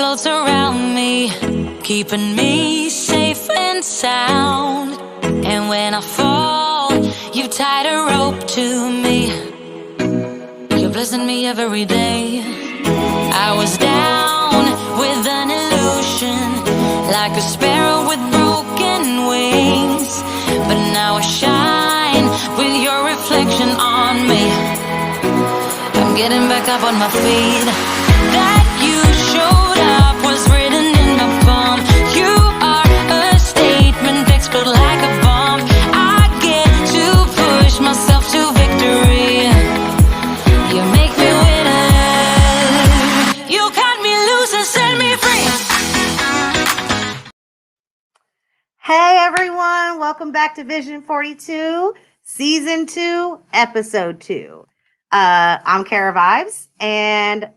floats around me, keeping me safe and sound. And when I fall, you tied a rope to me. You're blessing me every day. I was down with an illusion, like a sparrow with broken wings. But now I shine with your reflection on me. I'm getting back up on my feet. That you showed up was written in the palm. You are a statement, explode like a bomb. I get to push myself to victory. You make me winner. You cut me loose and set me free. Hey everyone, welcome back to Vision 42, Season 2, Episode 2. I'm Kara Vibes, and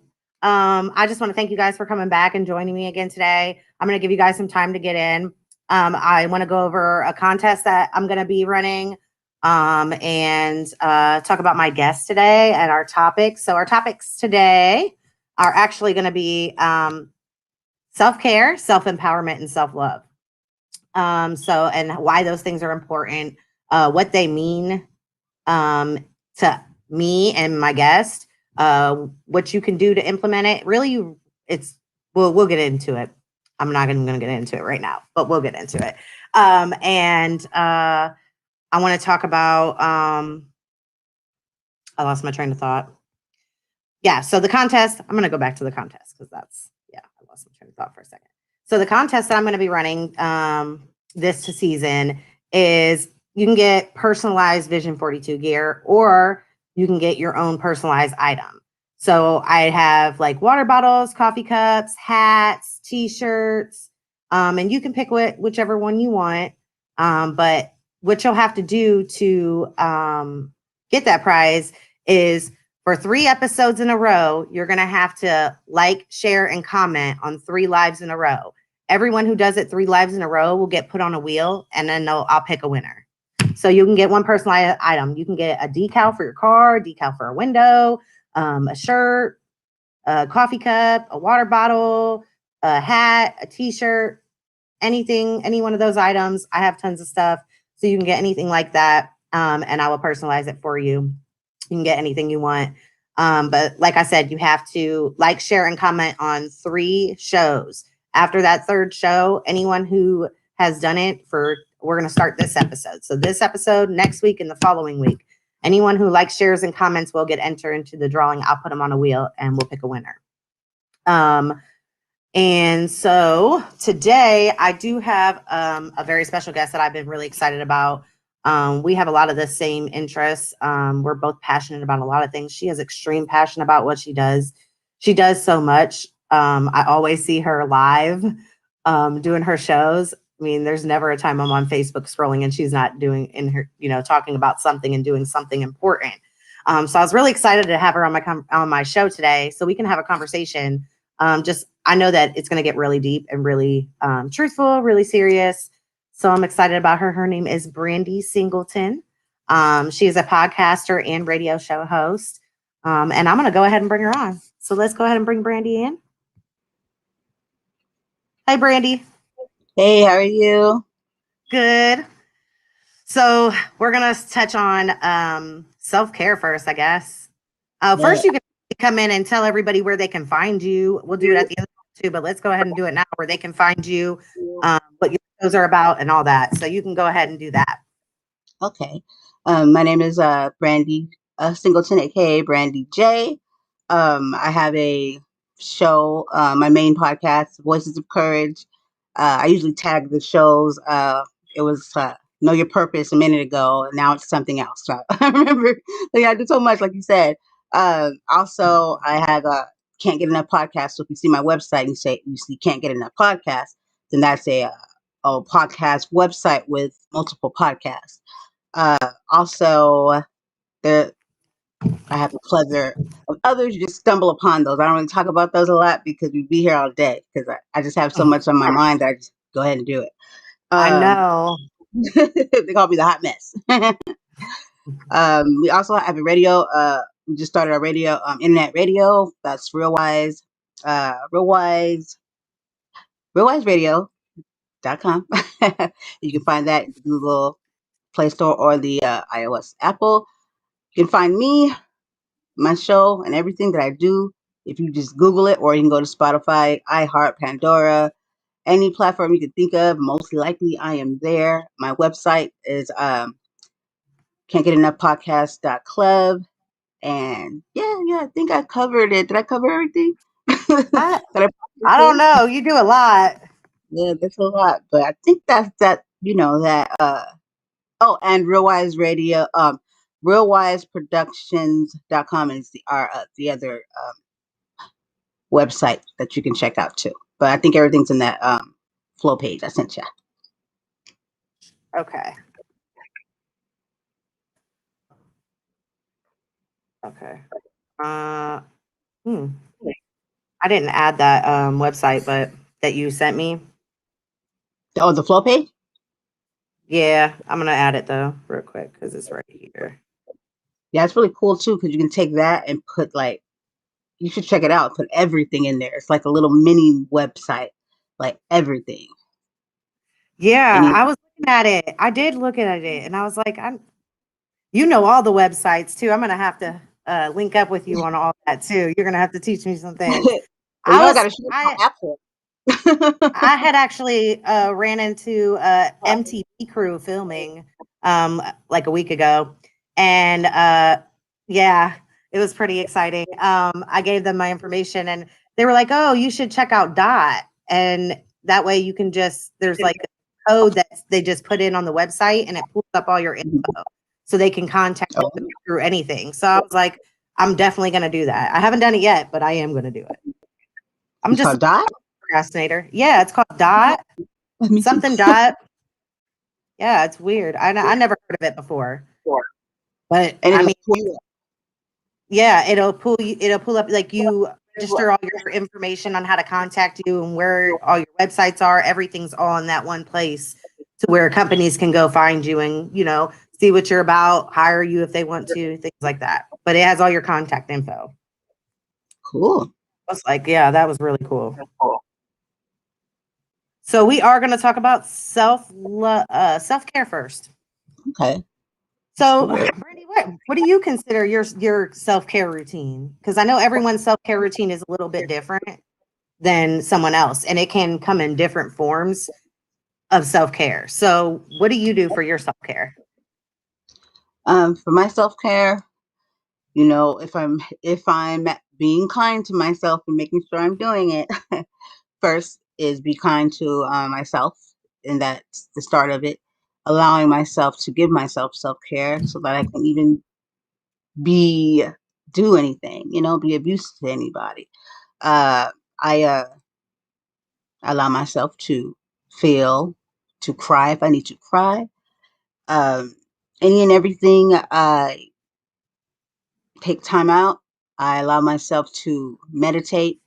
I just want to thank you guys for coming back and joining me again today. I'm going to give you guys some time to get in. I want to go over a contest that I'm going to be running and talk about my guests today and our topics. So our topics today are actually going to be self-care, self-empowerment, and self-love. And why those things are important, what they mean to me and my guest, what you can do to implement it. Really, we'll get into it. I'm not going to get into it right now, but we'll get into it. I want to talk about, I lost my train of thought. Yeah. So the contest, I'm going to go back to the contest because I lost my train of thought for a second. So the contest that I'm going to be running this season is you can get personalized Vision 42 gear, or you can get your own personalized item. So I have like water bottles, coffee cups, hats, t-shirts, and you can pick whichever one you want. But what you'll have to do to get that prize is for 3 episodes in a row, you're going to have to like, share, and comment on 3 lives in a row. Everyone who does it 3 lives in a row will get put on a wheel, and then I'll pick a winner. So you can get one personalized item. You can get a decal for your car, a decal for a window, a shirt, a coffee cup, a water bottle, a hat, a t-shirt, anything, any one of those items. I have tons of stuff. So you can get anything like that, and I will personalize it for you. You can get anything you want. But like I said, you have to like, share, and comment on 3 shows. After that 3rd show, anyone who has done it we're going to start this episode. So this episode, next week, and the following week, anyone who likes, shares, and comments will get entered into the drawing. I'll put them on a wheel and we'll pick a winner. And so today I do have a very special guest that I've been really excited about. We have a lot of the same interests. We're both passionate about a lot of things. She has extreme passion about what she does. She does so much. I always see her live doing her shows. I mean, there's never a time I'm on Facebook scrolling and she's not talking about something and doing something important. So I was really excited to have her on my show today so we can have a conversation. I know that it's going to get really deep and really truthful, really serious. So I'm excited about her. Her name is Brandy Singleton. She is a podcaster and radio show host. And I'm going to go ahead and bring her on. So let's go ahead and bring Brandy in. Hey, Brandy. Hey, how are you? Good. So we're going to touch on self-care first, I guess. First, you can come in and tell everybody where they can find you. We'll do it at the end too, but let's go ahead and do it now, where they can find you, what your shows are about, and all that. So you can go ahead and do that. Okay. My name is Brandy Singleton, aka Brandy J. I have a show, my main podcast, Voices of Courage. I usually tag the shows. It was Know Your Purpose a minute ago, and now it's something else. So I remember, I do so much, like you said. Also, I have Can't Get Enough Podcast. So if you see my website and you see Can't Get Enough Podcast, then that's a podcast website with multiple podcasts. Also, I have a plethora of others. You just stumble upon those. I don't really talk about those a lot because we'd be here all day because I just have so much on my mind that I just go ahead and do it. I know. They call me the hot mess. We also have a radio. We just started our radio, internet radio. That's Real Wise realwiseradio.com. You can find that in the Google Play Store or the iOS Apple. You can find me, my show, and everything that I do if you just Google it, or you can go to Spotify, iHeart, Pandora, any platform you can think of. Most likely I am there. My website is can't get enough podcast.club. And yeah, I think I covered it. Did I cover everything? I, Did I I don't know. You do a lot. Yeah, that's a lot. But I think that's that, that oh, and Realwise Radio, realwiseproductions.com is the other website that you can check out too. But I think everything's in that flow page I sent you. Okay. Okay. Uh, hmm. I didn't add that website, but that you sent me. Oh, the flow page? Yeah, I'm gonna add it though, real quick, because it's right here. Yeah, it's really cool too, because you can take that and put you should check it out. Put everything in there. It's like a little mini website, like everything. Yeah, Any I was looking at it. I did look at it, and I was like, you know all the websites too. I'm gonna have to link up with you on all that too. You're gonna have to teach me some things. Well, I I was gotta show I my app for. I had actually ran into MTV crew filming like a week ago, and yeah, it was pretty exciting. I gave them my information, and they were like, "Oh, you should check out Dot," and that way you can just there's like a code that they just put in on the website, and it pulls up all your info, so they can contact Oh, you through anything. So I was like, I'm definitely going to do that. I haven't done it yet, but I am going to do it. I'm it's just called Dot? procrastinator. Yeah, it's called Dot. Me too. Something Dot. Yeah, it's weird. I never heard of it before. But And I it'll mean, pull you yeah, it'll pull up like you register all your information on how to contact you and where all your websites are. Everything's all in that one place to where companies can go find you and, see what you're about, hire you if they want to, things like that. But it has all your contact info. cool. I was like, yeah, that was really cool. So we are going to talk about self-care first. Okay. So, Brandy, what do you consider your self-care routine? Because I know everyone's self-care routine is a little bit different than someone else, and it can come in different forms of self-care. So, what do you do for your self-care? For my self-care, if I'm being kind to myself and making sure I'm doing it, first is be kind to myself, and that's the start of it. Allowing myself to give myself self-care so that I can even be do anything, be of use to anybody. I allow myself to feel, to cry if I need to cry. Um, any and everything. I take time out. I allow myself to meditate,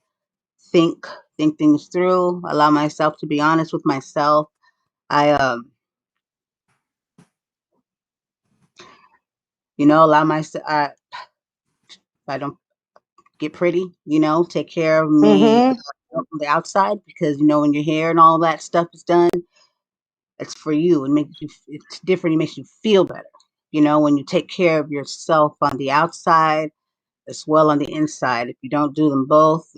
think, think things through. Allow myself to be honest with myself. I allow myself. I don't get pretty. Take care of me Mm-hmm. from the outside, because when your hair and all that stuff is done, it's for you and makes you. It's different. It makes you feel better. When you take care of yourself on the outside as well on the inside. If you don't do them both,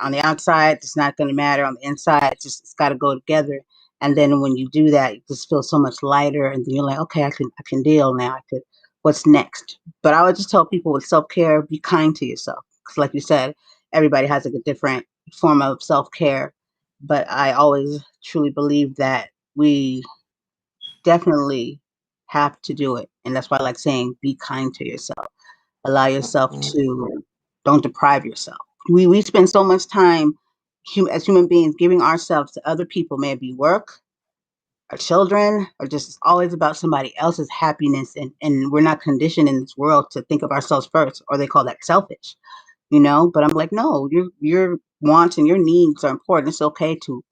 on the outside, it's not going to matter. On the inside, it's got to go together. And then when you do that, you just feel so much lighter, and then you're like, okay, I can deal now. I could. What's next? But I would just tell people with self care, be kind to yourself, because like you said, everybody has like a different form of self care. But I always truly believe that we definitely have to do it, and that's why I like saying, be kind to yourself. Allow yourself to don't deprive yourself. We spend so much time as human beings giving ourselves to other people, may it be work, our children, or just it's always about somebody else's happiness, and we're not conditioned in this world to think of ourselves first, or they call that selfish. But I'm like, no, your wants and your needs are important. It's okay to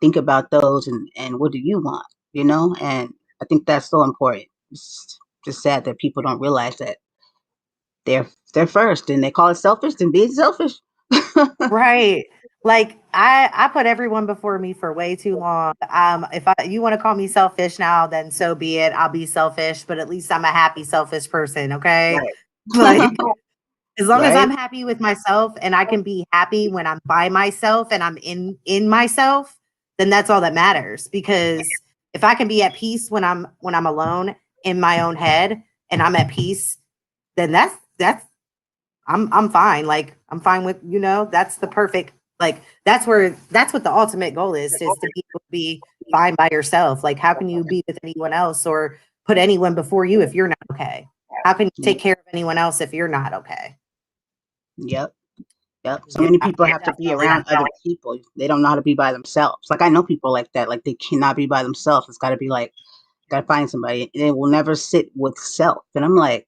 think about those, and what do you want. And I think that's so important. It's just sad that people don't realize that they're first, and they call it selfish, and being selfish. Right. Like I put everyone before me for way too long. If you want to call me selfish now, then so be it. I'll be selfish, but at least I'm a happy selfish person, okay? Right. Like as long as Right. I'm happy with myself and I can be happy when I'm by myself and I'm in myself, then that's all that matters. Because if I can be at peace when I'm alone in my own head and I'm at peace, then that's I'm fine. Like I'm fine with, that's the perfect, like that's what the ultimate goal is to be able to be fine by yourself. Like how can you be with anyone else or put anyone before you if you're not okay? How can you take care of anyone else if you're not okay? Yep. Yep. So Yeah, many people have to be definitely. around other people. They don't know how to be by themselves. Like I know people like that. Like they cannot be by themselves. It's got to be like, got to find somebody. And they will never sit with self. And I'm like,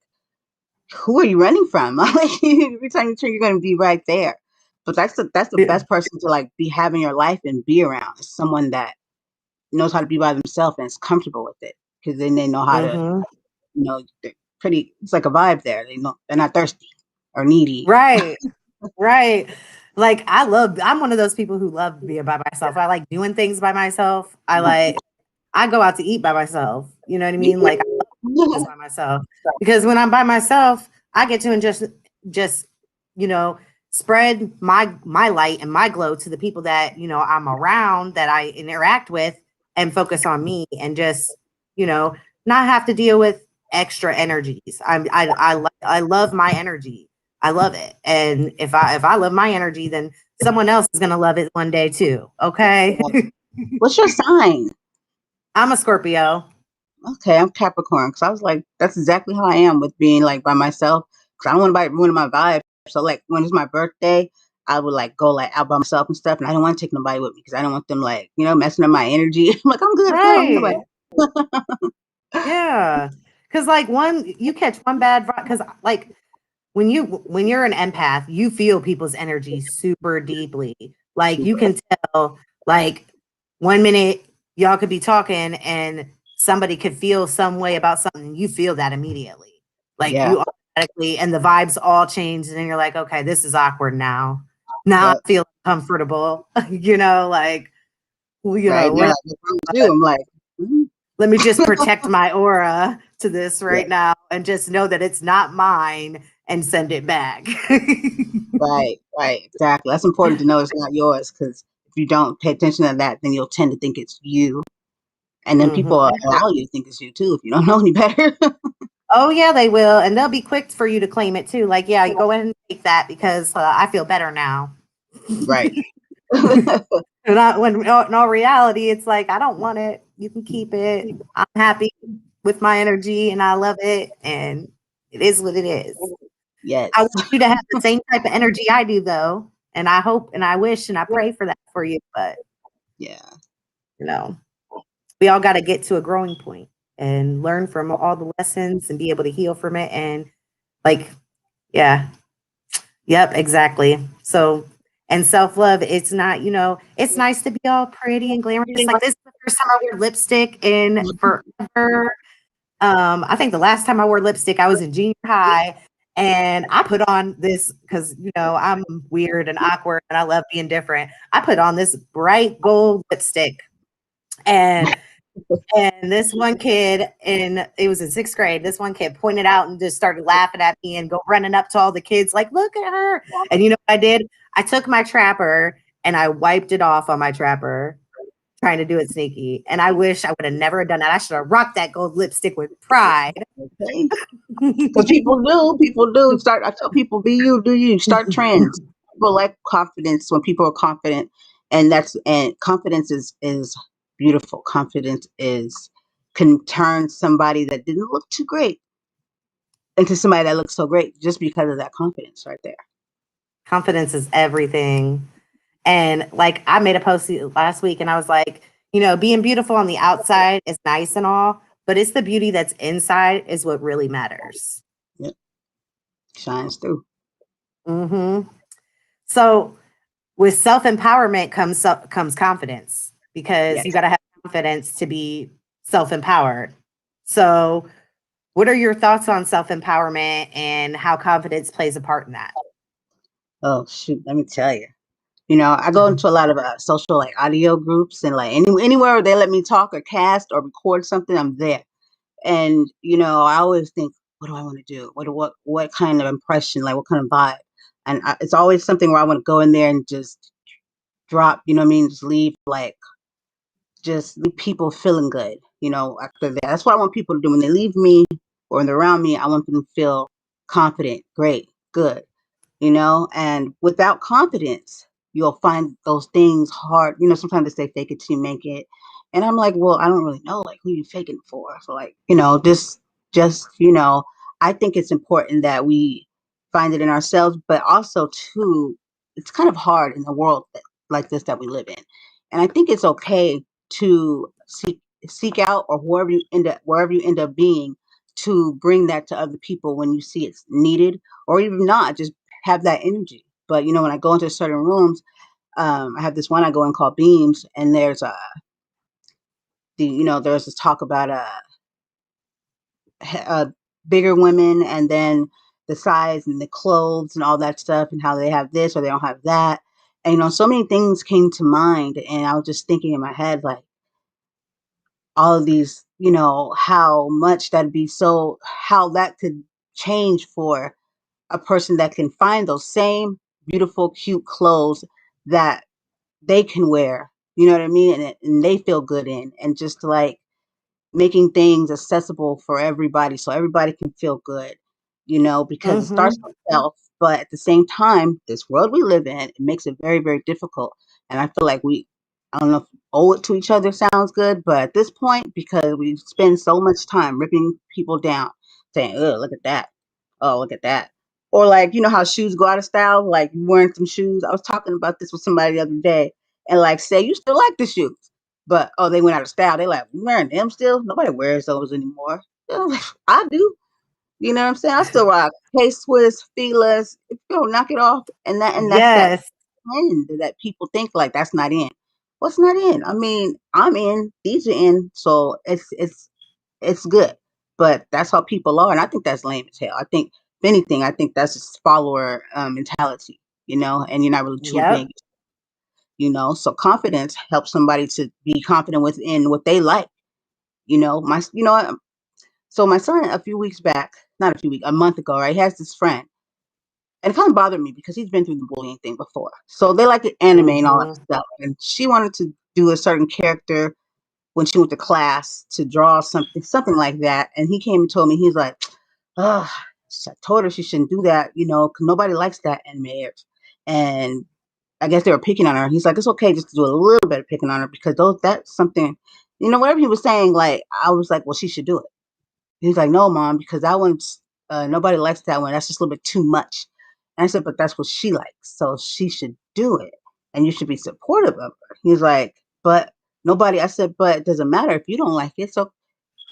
who are you running from? Like every time you turn, you're going to be right there. But that's the Yeah. best person to like be having your life and be around. Is someone that knows how to be by themselves and is comfortable with it. Because then they know how to, Hmm. they're pretty. It's like a vibe there. They know they're not thirsty or needy. Right. Right. Like I'm one of those people who love being by myself. I like doing things by myself. I go out to eat by myself. You know what I mean? Like I love this by myself because when I'm by myself, I get to and just you know spread my light and my glow to the people that I'm around that I interact with and focus on me and just you know not have to deal with extra energies. I love my energy. I love it, and if I love my energy, then someone else is gonna love it one day too. Okay, What's your sign? I'm a Scorpio. Okay, I'm Capricorn. Because I was like, that's exactly how I am with being like by myself. Because I don't want anybody ruining my vibe. So like when it's my birthday, I would like go like out by myself and stuff, and I don't want to take nobody with me because I don't want them like messing up my energy. I'm like, I'm good. I don't need Right. nobody. Yeah. Cause like you catch one bad vibe. Cause like when you're an empath, you feel people's energy super deeply. Like you can tell, like one minute y'all could be talking and somebody could feel some way about something. You feel that immediately. Like Yeah. you automatically, and the vibes all change. And then you're like, okay, this is awkward now. Now I Yep. feel comfortable. Like, well, Right. And they're we're like, what's wrong with you? I'm like, "Mhm." let me just protect my aura to this Yeah. right now and just know that it's not mine and send it back. Right. Right. Exactly. That's important to know it's not yours because if you don't pay attention to that, then you'll tend to think it's you, and then Mhm. people allow you to think it's you too if you don't know any better. Oh yeah, they will, and they'll be quick for you to claim it too. Like, yeah, you go ahead and take that because I feel better now. Right. When in all reality, it's like I don't want it. You can keep it. I'm happy with my energy, and I love it, and it is what it is. I Yes. want you to have the same type of energy I do, though, and I hope and I wish and I pray for that for you. But Yeah. you know, we all got to get to a growing point and learn from all the lessons and be able to heal from it. And like, yeah, yep, exactly. So, and self love, it's not, it's nice to be all pretty and glamorous. Like, this is the first time I wear lipstick in forever. I think the last time I wore lipstick, I was in junior high. And I put on this because, I'm weird and awkward and I love being different. I put on this bright gold lipstick. And this one kid it was in sixth grade. This one kid pointed out and just started laughing at me and go running up to all the kids, like, look at her. And you know what I did? I took my trapper and I wiped it off on my trapper, trying to do it sneaky. And I wish I would have never done that. I should have rocked that gold lipstick with pride. Okay. Because people do. Start. I tell people, be you, do you. Start trends. People like confidence when people are confident, and confidence is beautiful. Confidence is can turn somebody that didn't look too great into somebody that looks so great just because of that confidence right there. Confidence is everything. And like I made a post last week and I was like, being beautiful on the outside is nice and all, but it's the beauty that's inside is what really matters. Yep. Shines through. Hmm. So with self-empowerment comes confidence because Yes. you got to have confidence to be self-empowered. So what are your thoughts on self-empowerment and how confidence plays a part in that? Oh shoot, let me tell you. I go into a lot of social like audio groups and like anywhere they let me talk or cast or record something, I'm there. And I always think, what do I want to do? What kind of impression? Like what kind of vibe? And it's always something where I want to go in there and just drop. You know what I mean? Just leave people feeling good. After that, that's what I want people to do when they leave me or when they're around me. I want them to feel confident, great, good. And without confidence, you'll find those things hard. Sometimes they say fake it till you make it. And I'm like, well, I don't really know like who you faking it for. So like, just, I think it's important that we find it in ourselves, but also too, it's kind of hard in the world like this that we live in. And I think it's okay to seek out or wherever you end up being to bring that to other people when you see it's needed, or even not, just have that energy. But when I go into certain rooms, I have this one I go in called Beams, and there's this talk about bigger women, and then the size and the clothes and all that stuff, and how they have this or they don't have that. And so many things came to mind, and I was just thinking in my head like all of these, how much that'd be, so how that could change for a person that can find those same beautiful, cute clothes that they can wear, you know what I mean? And they feel good in, and just like making things accessible for everybody so everybody can feel good, because it starts Mm-hmm. with self. But at the same time, this world we live in, it makes it very, very difficult. And I feel like I don't know if owe it to each other sounds good, but at this point, because we spend so much time ripping people down, saying, oh, look at that. Oh, look at that. Or like, how shoes go out of style, like you wearing some shoes. I was talking about this with somebody the other day, and like say you still like the shoes. But oh, they went out of style. They like, you wearing them still? Nobody wears those anymore. I do. You know what I'm saying? I still rock K Swiss, Feelers. If you don't knock it off, and that's that Yes. trend that people think like that's not in. What's not in? I mean, I'm in. These are in. So it's good. But that's how people are, and I think that's lame as hell. I think if anything, I think that's just follower mentality. And you're not really truly being. Yep. So confidence helps somebody to be confident within what they like. So my son a few weeks back, not a few weeks, a month ago, right? He has this friend, and it kind of bothered me because he's been through the bullying thing before. So they like the anime and all that Mm-hmm. stuff, and she wanted to do a certain character when she went to class to draw something like that. And he came and told me, he's like, oh, I told her she shouldn't do that, 'cause nobody likes that anime. And I guess they were picking on her. He's like, it's okay just to do a little bit of picking on her because that's something, whatever he was saying. Like I was like, well, she should do it. He's like, no, mom, because that one's nobody likes that one. That's just a little bit too much. And I said, but that's what she likes, so she should do it, and you should be supportive of her. He's like, but nobody. I said, but it doesn't matter if you don't like it. So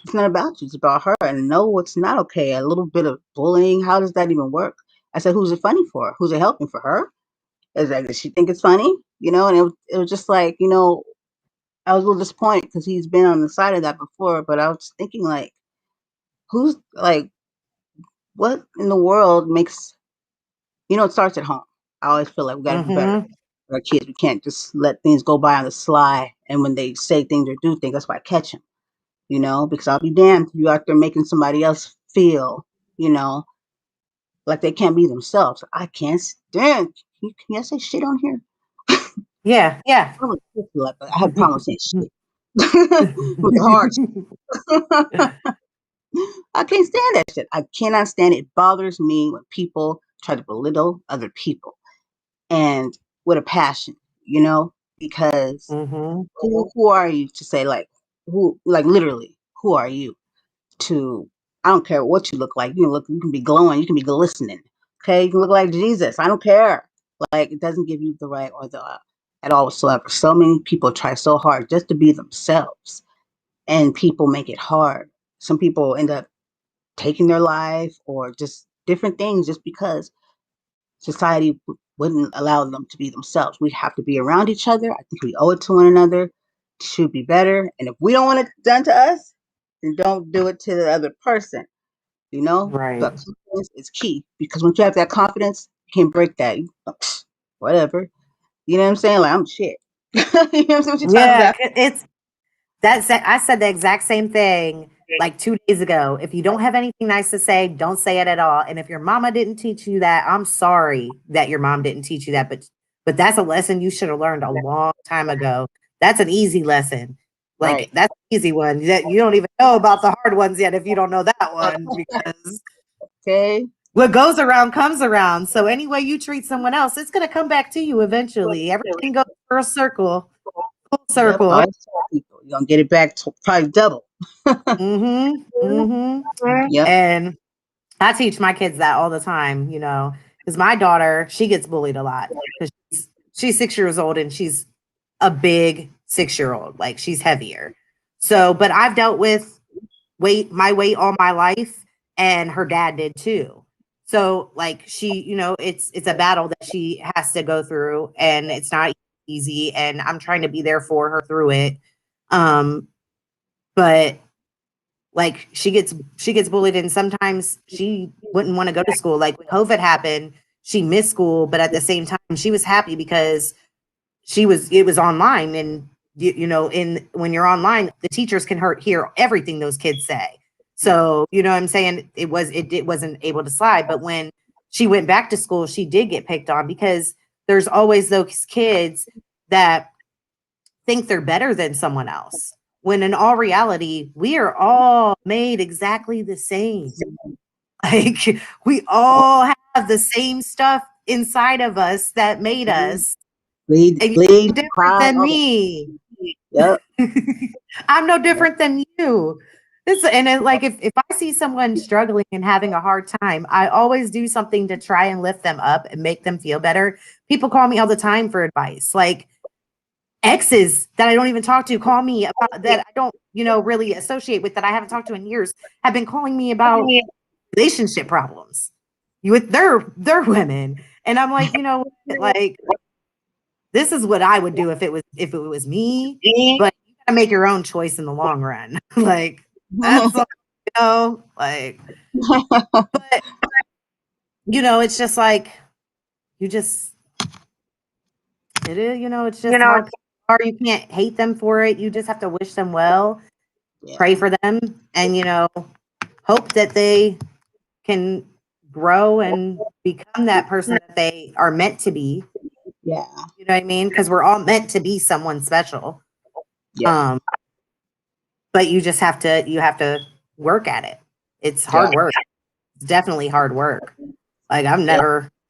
it's not about you. It's about her. And no, it's not okay. A little bit of bullying. How does that even work? I said, who's it funny for? Who's it helping for her? Is like, does she think it's funny? And it was just like, I was a little disappointed because he's been on the side of that before. But I was thinking, like, who's like, what in the world makes, it starts at home. I always feel like we got to do better Mm-hmm. for our kids. We can't just let things go by on the sly. And when they say things or do things, that's why I catch them, because I'll be damned if you out there making somebody else feel, you know, like they can't be themselves. I can't stand. Can I say shit on here? Yeah. Yeah. I would kiss you, like, I have a problem with saying shit with the hard. I can't stand that shit. I cannot stand it. It bothers me when people try to belittle other people and with a passion, because Mm-hmm. who are you to say like who like literally who are you to I don't care what you look like. You can be glowing, you can be glistening. Okay, you can look like Jesus. I don't care. Like it doesn't give you the right or the at all whatsoever. So many people try so hard just to be themselves and people make it hard. Some people end up taking their life or just different things just because society wouldn't allow them to be themselves. We have to be around each other. I think we owe it to one another to be better. And if we don't want it done to us, then don't do it to the other person, Right. But confidence is key because once you have that confidence, you can't break that. Whatever. You know what I'm saying? Like I'm shit. You know what I'm saying? What you talking Yeah, about? it's I said the exact same thing like 2 days ago. If you don't have anything nice to say, don't say it at all. And if your mama didn't teach you that, I'm sorry that your mom didn't teach you that. But that's a lesson you should have learned a long time ago. That's an easy lesson. Like Right. that's an easy one. That you don't even know about the hard ones yet if you don't know that one because Okay. what goes around comes around. So any way you treat someone else, it's gonna come back to you eventually. Everything goes for a circle, full Yep. I circle. always tell people you're gonna get it back to probably double. Mm-hmm. Mm-hmm. Yep. And I teach my kids that all the time, because my daughter, she gets bullied a lot because she's 6 years old and she's a big 6 year old. Like she's heavier. So, but I've dealt with my weight all my life, and her dad did too. So, like she, it's a battle that she has to go through, and it's not easy. And I'm trying to be there for her through it. Um, but like she gets bullied, and sometimes she wouldn't want to go to school. Like when COVID happened, she missed school, but at the same time she was happy because it was online, and in when you're online, the teachers can hear everything those kids say. So you know what I'm saying, it wasn't able to slide. But when she went back to school, she did get picked on because there's always those kids that think they're better than someone else, when in all reality, we are all made exactly the same. Like we all have the same stuff inside of us that made us. And you're Bleed, no different cry, than all that. me. Yep. I'm no Yep. different than you. Like if I see someone struggling and having a hard time, I always do something to try and lift them up and make them feel better. People call me all the time for advice. Like exes that I don't even talk to call me about that I don't, really associate with, that I haven't talked to in years, have been calling me about relationship problems with their women. And I'm like, like this is what I would do if it was me, but you gotta make your own choice in the long run. Like that's all, like, but it's just like you just it is, it's just how people are. You can't hate them for it. You just have to wish them well, Yeah. pray for them, and hope that they can grow and become that person that they are meant to be. Yeah. You know what I mean? Because we're all meant to be someone special. Yeah. Um, but you have to work at it. It's Yeah. hard work. It's definitely hard work. Like Yeah.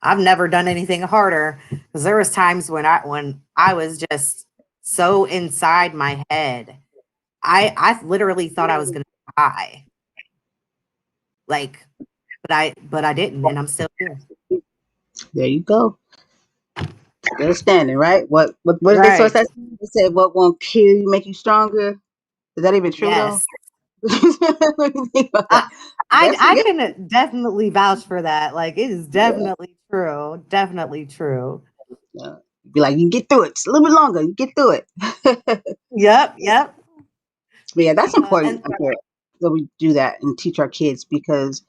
I've never done anything harder, because there was times when I was just so inside my head. I literally thought I was gonna die. Like, but I didn't, and I'm still here. There you go. Still standing, right? What did they source Right. that? They said what won't kill you make you stronger. Is that even true though? Yes. What do you think about that? I I That's I yeah. can definitely vouch for that. Like it is Yeah. definitely true. Definitely true. Yeah. Be like, you can get through it. Just a little bit longer. You get through it. But Yep, yep. yeah, that's important. And I feel that we do that and teach our kids because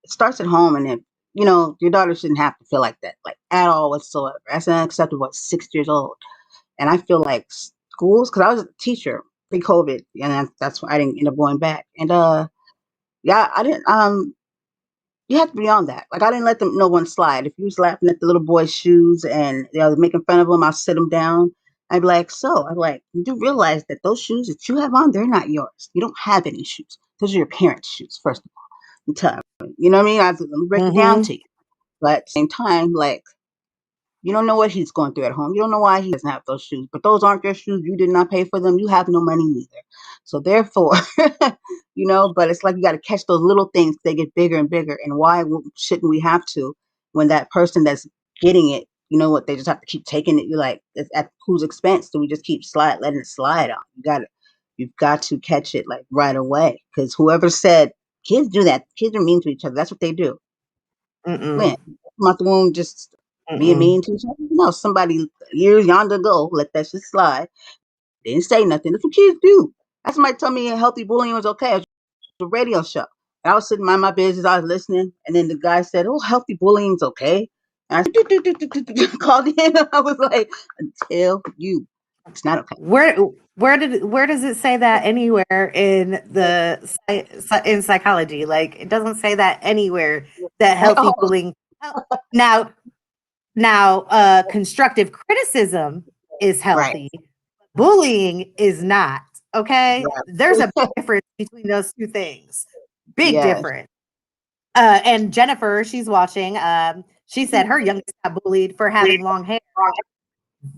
it starts at home, and then your daughter shouldn't have to feel like that, like at all whatsoever. That's unacceptable at 6 years old. And I feel like schools, because I was a teacher pre-COVID, and that's why I didn't end up going back. And yeah, I didn't. You have to be on that. Like I didn't let them no one slide. If you was laughing at the little boy's shoes and making fun of him, I'll sit him down. I'd be like, so I'm like, you do realize that those shoes that you have on, they're not yours. You don't have any shoes. Those are your parents' shoes, first of all. You tell me. You know what I mean? Let me break it down mhm, to you. But at the same time, like you don't know what he's going through at home. You don't know why he doesn't have those shoes. But those aren't your shoes. You did not pay for them. You have no money neither. So therefore, but it's like you got to catch those little things. They get bigger and bigger. And why shouldn't we have to when that person that's getting it, you know what, they just have to keep taking it. You're like, it's at whose expense do we just keep letting it slide on? You've got to catch it like right away. Because whoever said kids do that, kids are mean to each other. That's what they do. When mm-mm, come out the womb just being mm-mm, mean to each other? No, somebody years yonder ago let that shit slide. They didn't say nothing. That's what kids do. That's somebody told me healthy bullying was okay. It was a radio show. And I was sitting mind my business. I was listening, and then the guy said, "Oh, healthy bullying's okay." And I called in. I was like, until you, it's not okay. Where does it say that anywhere in the in psychology? Like it doesn't say that anywhere that healthy Oh, bullying. Now constructive criticism is right. healthy. Bullying is not. Okay, there's a Right. big difference between those two things. Big Yes. difference. And Jennifer, she's watching. She said her youngest got bullied for having long hair.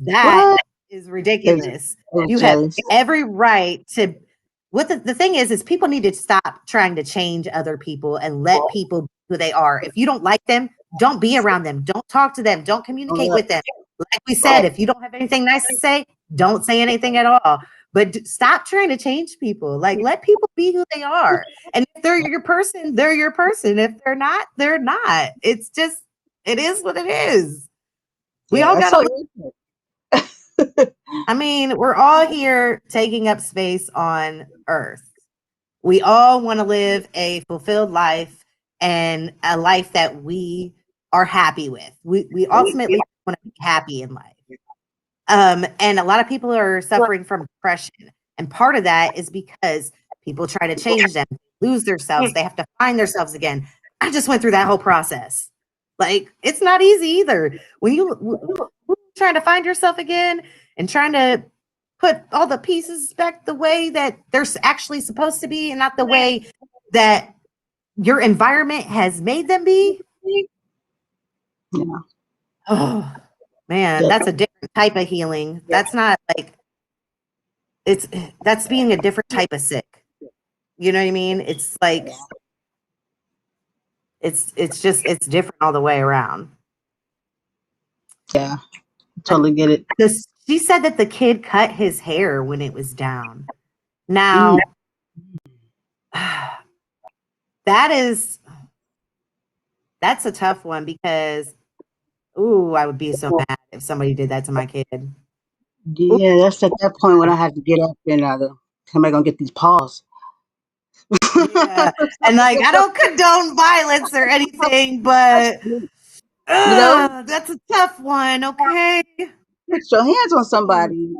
That What? is They're, ridiculous. they're You have jealous. every right to. What the thing is people need to stop trying to change other people and let people be who they are. If you don't like them, don't be around them. Don't talk to them. Don't communicate with them. Like we said, if you don't have anything nice to say, don't say anything at all. But stop trying to change people. Like let people be who they are. And if they're your person, they're your person. If they're not, they're not. It's just it is what it is. We Yeah, all that's got so to I mean, we're all here taking up space on Earth. We all want to live a fulfilled life and a life that we are happy with. We ultimately want to be happy in life. And a lot of people are suffering from depression. And part of that is because people try to change them, lose themselves, they have to find themselves again. I just went through that whole process. Like, it's not easy either. When trying to find yourself again and trying to put all the pieces back the way that they're actually supposed to be and not the way that your environment has made them be. Yeah. Oh, man, that's a different type of healing. That's not like that's being a different type of sick. You know what I mean? It's like it's different all the way around. Yeah. Totally get it. She said that the kid cut his hair when it was down. Mm. Now, that's a tough one because I would be so mad if somebody did that to my kid. Ooh, Yeah, that's at that point when I had to get up and somebody gonna get these paws. yeah. And like I don't condone violence or anything, but You know, that's a tough one, okay? put your hands on somebody.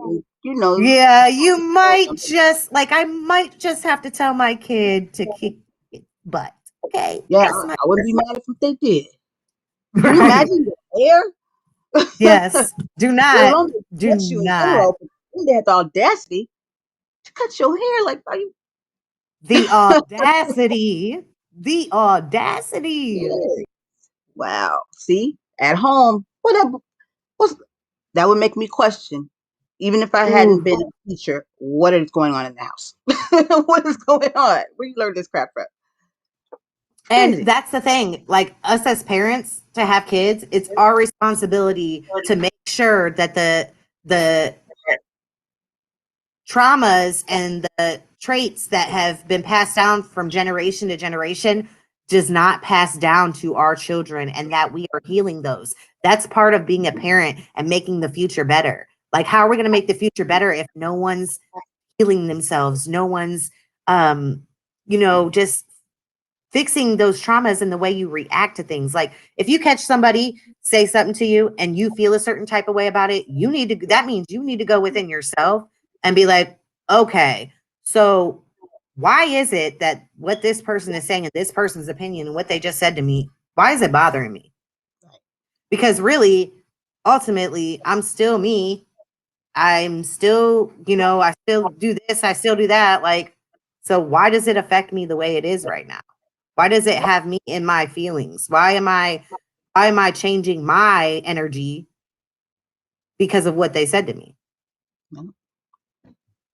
Yeah, you might just like I might just have to tell my kid to kick it butt. Okay. Yeah, That's my I wouldn't be mad if they did. Can you right. imagine the hair? Yes. Do Let not. alone Do get you in not. general, but then they had the audacity to cut your hair. Like, are you? The audacity. The audacity. Wow. See, at home, what's, that would make me question, even if I hadn't Ooh. been a teacher, what is going on in the house? What is going on? Where you learn this crap from? And Crazy. that's the thing, like us as parents to have kids, it's our responsibility to make sure that the traumas and the traits that have been passed down from generation to generation does not pass down to our children and that we are healing those. That's part of being a parent and making the future better. Like how are we going to make the future better if no one's healing themselves? No one's just fixing those traumas and the way you react to things. Like if you catch somebody say something to you and you feel a certain type of way about it, that means you need to go within yourself and be like, okay, so why is it that what this person is saying and this person's opinion and what they just said to me, why is it bothering me? Because really, ultimately, I'm still me. I'm still, I still do this, I still do that. Like, so why does it affect me the way it is right now? Why does it have me in my feelings? Why am I changing my energy because of what they said to me?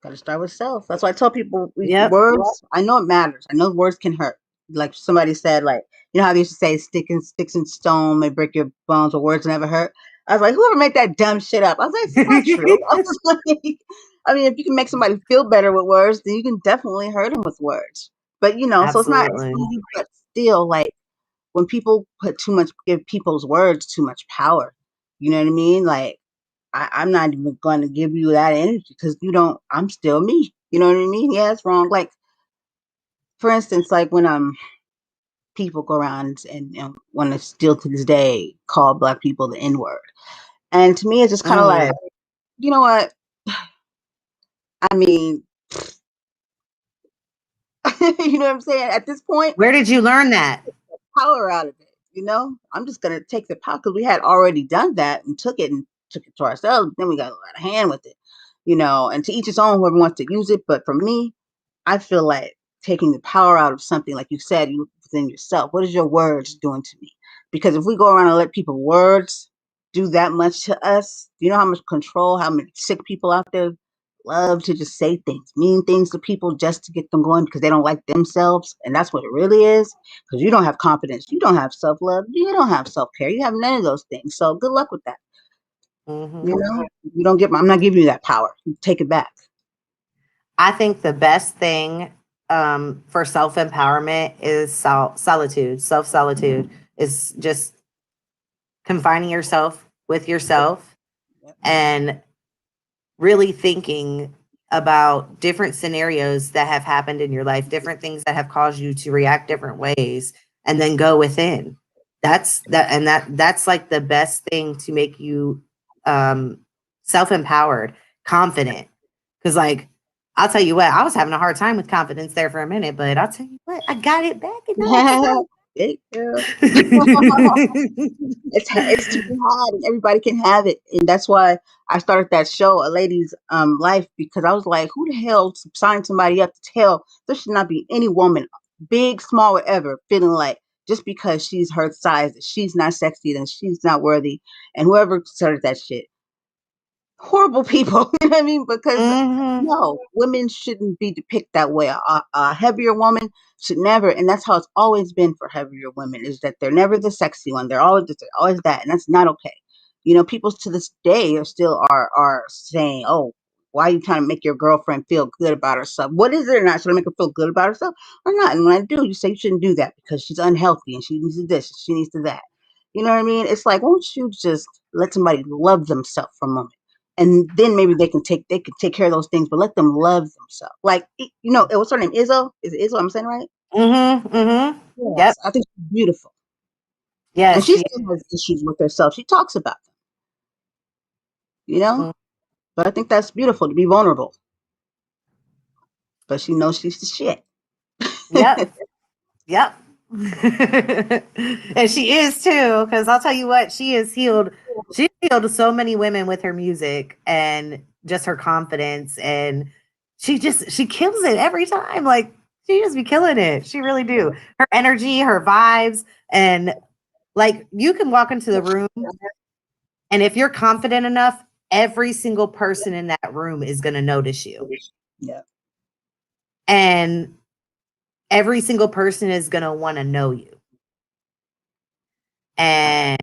Gotta start with self. That's why I tell people Yep. words. I know it matters. I know words can hurt. Like somebody said, like how they used to say, sticks and stone may break your bones, but words never hurt." I was like, whoever made that dumb shit up? I was like, it's not true. I was like, I mean, if you can make somebody feel better with words, then you can definitely hurt them with words. But so it's Absolutely. easy, but still, like when people give people's words too much power. You know what I mean? Like I'm not even going to give you that energy because you don't. I'm still me. You know what I mean? Yeah, it's wrong. Like for instance, like when people go around and want to still to this day call Black people the N word. And to me, it's just kind of like, Mm. you know what? I mean, you know what I'm saying? At this point, Where did you learn that? power out of it. I'm just gonna take the power because we had already done that and took it to ourselves. Then we got out of hand with it, and to each his own, whoever wants to use it. But for me, I feel like taking the power out of something, like you said, you within yourself. What is your words doing to me? Because if we go around and let people words do that much to us, do you know how much control, how many sick people out there love to just say things, mean things to people just to get them going because they don't like themselves, and that's what it really is. Because you don't have confidence, you don't have self love, you don't have self care, you have none of those things. So good luck with that. Hmm. You don't get. I'm not giving you that power. You take it back. I think the best thing for self empowerment is solitude. Self solitude is just confining yourself with yourself Yep. and really thinking about different scenarios that have happened in your life, different things that have caused you to react different ways, and then go within. That's like the best thing to make you self-empowered, confident. Because like I'll tell you what, I was having a hard time with confidence there for a minute, but I'll tell you what, I got it back and now Hey, girl. it's It's to be had, and everybody can have it, and that's why I started that show, A Lady's Life, because I was like, who the hell signed somebody up to tell there should not be any woman, big, small, whatever, feeling like just because she's her size, that she's not sexy, then she's not worthy, and whoever started that shit, horrible people. You know what I mean? Because hmm no, women shouldn't be depicted that way. A heavier woman should never, and that's how it's always been for heavier women, is that they're never the sexy one. They're always that, and that's not okay. People to this day are saying, "Oh, why are you trying to make your girlfriend feel good about herself? What is it or not? Should I make her feel good about herself or not?" And when I do, you say you shouldn't do that because she's unhealthy and she needs to this, she needs to that. You know what I mean? It's like, won't you just let somebody love themselves for a moment? And then maybe they can take care of those things, but let them love themselves. Like, what's her name? Izzo? Is it Izzo? I'm saying right? Yep. Yes, I think she's beautiful, and Yes, she she still has issues with herself. She talks about them, you know. is. But I think that's beautiful to be vulnerable. But she knows she's the shit. Yep. Yep. And she is too, because I'll tell you what, she's healed so many women with her music and just her confidence. And she kills it every time. Like she just be killing it. She really do. Her energy, her vibes, and like you can walk into the room and if you're confident enough, every single person in that room is gonna notice you. Yeah, And every single person is gonna want to know you. And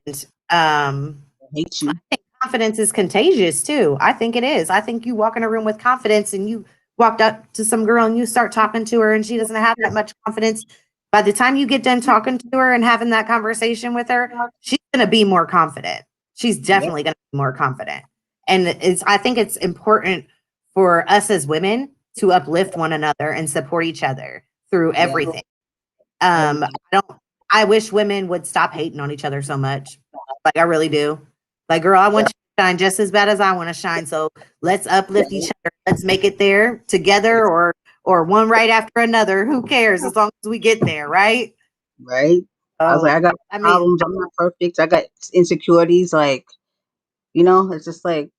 I hate you. confidence is contagious too. I think it is. I think you walk in a room with confidence and you walked up to some girl and you start talking to her and she doesn't have that much confidence. By the time you get done talking to her and having that conversation with her, she's going to be more confident. She's Yep, definitely going to be more confident. And I think it's important for us as women to uplift one another and support each other through yeah, everything. everything. I don't I wish women would stop hating on each other so much. Like I really do. Like, girl, I Yeah, want you to shine just as bad as I want to shine. So let's uplift each other. Let's make it there together or one right after another. Who cares as long as we get there, right? right. I was Oh, like, I got I mean, problems. I'm not perfect. I got insecurities. Like, it's just like,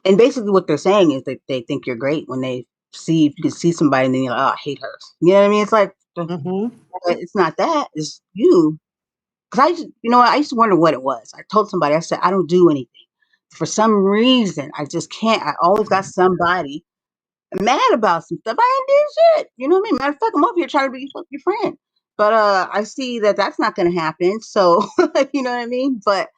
and basically what they're saying is that they think you're great when they see, if you can see somebody and then you're like, oh, I hate her. You know what I mean? It's like, mhm. it's not that. It's you. Because I used to wonder what it was. I told somebody, I said, I don't do anything. For some reason, I just can't. I always got somebody mad about some stuff. I ain't did shit. You know what I mean? Matter of fact, I'm over here trying to be your friend. But I see that that's not going to happen. So, you know what I mean? But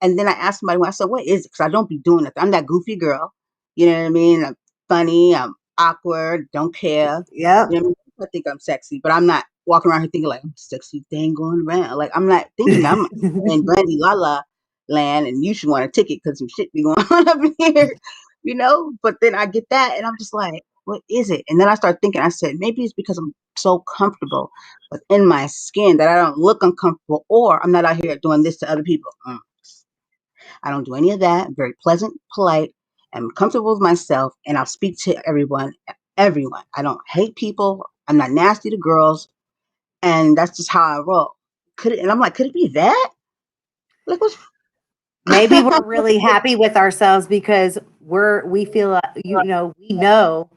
and then I asked somebody, I said, what is it? Because I don't be doing it. I'm that goofy girl. You know what I mean? I'm funny. I'm awkward. Don't care. Yep. You know what I mean? I think I'm sexy, but I'm not walking around here thinking like I'm sexy thing going around. Like I'm not thinking I'm in Brandy La land and you should want a ticket because some shit be going on up here, But then I get that and I'm just like, what is it? And then I started thinking, I said, maybe it's because I'm so comfortable within my skin that I don't look uncomfortable, or I'm not out here doing this to other people. I don't do any of that. I'm very pleasant, polite, and comfortable with myself, and I'll speak to everyone. Everyone. I don't hate people. I'm not nasty to girls, and that's just how I roll. Could it? And I'm like, could it be that? Like, what's Maybe we're really happy with ourselves because we feel we know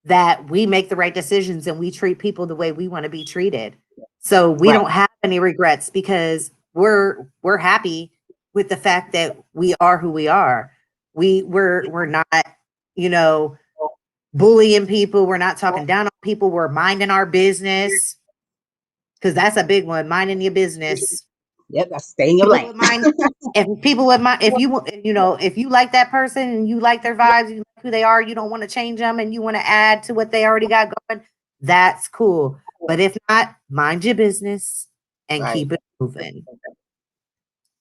that we make the right decisions and we treat people the way we want to be treated. So we right? don't have any regrets because we're happy with the fact that we are who we are. We're not, you know, bullying people. We're not talking down on people. We're minding our business because that's a big one. Minding your business. Yep, that's stay in your People lane. would mind if people would mind if you like that person and you like their vibes, you like who they are, you don't want to change them and you want to add to what they already got going. That's cool. But if not, mind your business and Right. keep it moving.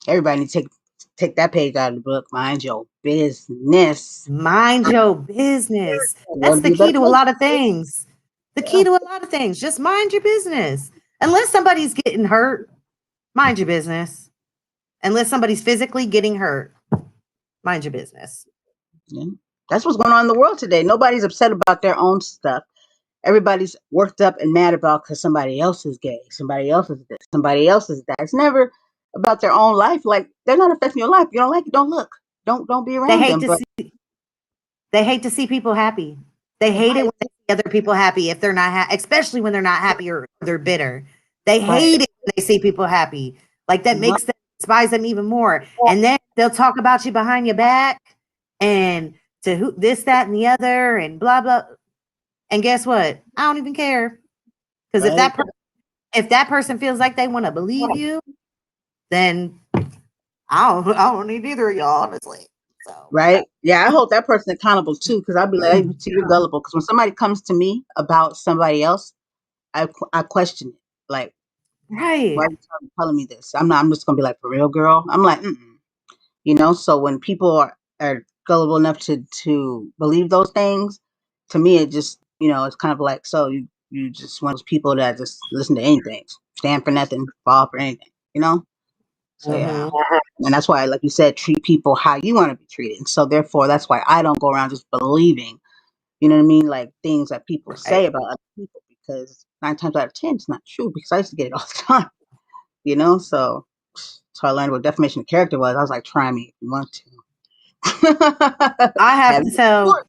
Everybody need to take that page out of the book. Mind your business. Mind your business. It'll That's the be a key better to a place. lot of things. The key Yeah. to a lot of things. Just mind your business. Unless somebody's getting hurt, mind your business. Unless somebody's physically getting hurt, mind your business. Yeah. That's what's going on in the world today. Nobody's upset about their own stuff. Everybody's worked up and mad about because somebody else is gay, somebody else is this, somebody else is that. It's never about their own life. Like, they're not affecting your life. You don't like it, don't look. Don't be They around hate them. to But see They hate to see people happy. They hate it when they see other people happy if they're not especially when they're not happy or they're bitter. They right, hate it when they see people happy. Like that no, makes them despise them even more. And then they'll talk about you behind your back and to who this, that, and the other, and blah blah. And guess what? I don't even care because right, if that person feels like they want to believe you, then I don't need either of y'all honestly. So right. Yeah, I hold that person accountable too, because I'll be like, hey, see, you're gullible. Because when somebody comes to me about somebody else, I question it. Like, why right, are you telling me this? I'm not. I'm just gonna be like, for real, girl. I'm like, So when people are gullible enough to believe those things, to me, it just, it's kind of like, so you just one of those people that just listen to anything, stand for nothing, fall for anything, you know. So yeah, hmm and that's why, like you said, treat people how you want to be treated. And so therefore, that's why I don't go around just believing, you know what I mean, like things that people say right. about other people, because 9 times out of 10, it's not true. Because I used to get it all the time, you know. So I learned what defamation of character was. I was like, try me if you want to. I have Have to you tell support.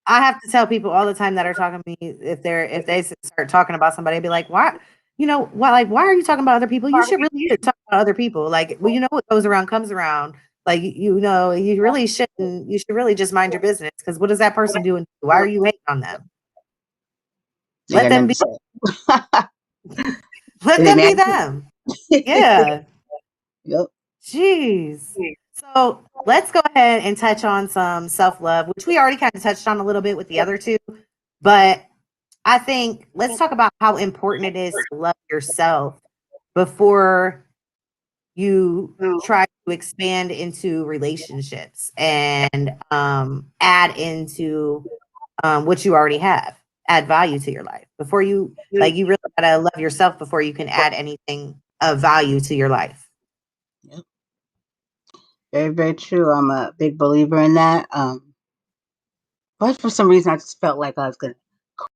I have to tell people all the time that are talking to me if they start talking about somebody, I'd be like, why, why are you talking about other people? You should really just talk about other people. Like, well, what goes around comes around. Like, you really shouldn't. You should really just mind your business because what is that person doing? Why are you hating on them? They Let got them nothing to be. say. Let Is it them be mad? them. Yeah. Yep. Jeez. So let's go ahead and touch on some self love, which we already kind of touched on a little bit with the other two, but I think let's talk about how important it is to love yourself before you try to expand into relationships and add into what you already have, add value to your life. Before you really gotta love yourself before you can add anything of value to your life. Yep. Very, very true. I'm a big believer in that. But for some reason, I just felt like I was gonna